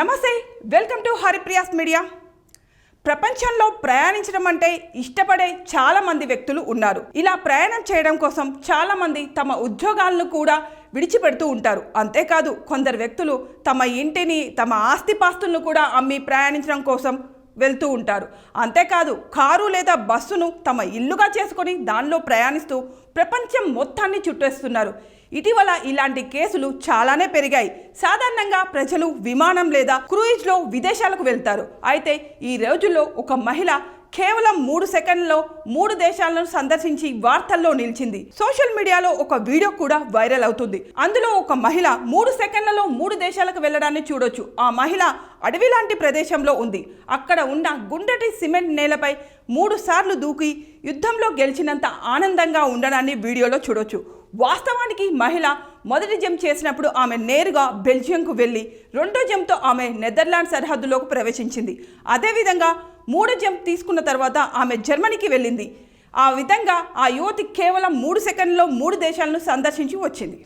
నమస్తే, welcome to Haripriya's media. ప్రపంచంలో ప్రయాణించడం అంటే ఇష్టపడే చాలా మంది వ్యక్తులు ఉన్నారు. ఇలా ప్రయాణం చేయడం కోసం చాలా మంది తమ ఉద్యోగాలను కూడా విడిచిపెడుతూ ఉంటారు. అంతేకాదు కొందరు వ్యక్తులు తమ ఇంటిని, తమ ఆస్తిపాస్తులను కూడా అమ్మి ప్రయాణించడం కోసం వెళ్తూ ఉంటారు. అంతేకాదు కారు లేదా బస్సును తమ ఇల్లుగా చేసుకొని దానిలో ప్రయాణిస్తూ ప్రపంచం మొత్తాన్ని చుట్టేస్తున్నారు. ఇటీవల ఇలాంటి కేసులు చాలానే పెరిగాయి. సాధారణంగా ప్రజలు విమానం లేదా క్రూయిజ్లో విదేశాలకు వెళ్తారు. అయితే ఈ రోజుల్లో ఒక మహిళ కేవలం 3 సెకండ్లలో 3 దేశాలను సందర్శించి వార్తల్లో నిలిచింది. సోషల్ మీడియాలో ఒక వీడియో కూడా వైరల్ అవుతుంది. అందులో ఒక మహిళ 3 సెకండ్లలో 3 దేశాలకు వెళ్ళడాన్ని చూడొచ్చు. ఆ మహిళ అడవి లాంటి ప్రదేశంలో ఉంది. అక్కడ ఉన్న గుండ్రటి సిమెంట్ నేలపై 3 సార్లు దూకి యుద్ధంలో గెలిచినంత ఆనందంగా ఉండడాన్ని వీడియోలో చూడొచ్చు. వాస్తవానికి మహిళ మొదటి జంప్ చేసినప్పుడు ఆమె నేరుగా బెల్జియంకు వెళ్ళి రెండో జంప్తో ఆమె నెదర్లాండ్ సరిహద్దులోకి ప్రవేశించింది. అదేవిధంగా 3 జంప్ తీసుకున్న తర్వాత ఆమె జర్మనీకి వెళ్ళింది. ఆ విధంగా ఆ యువతి కేవలం 3 సెకండ్లలో 3 దేశాలను సందర్శించి వచ్చింది.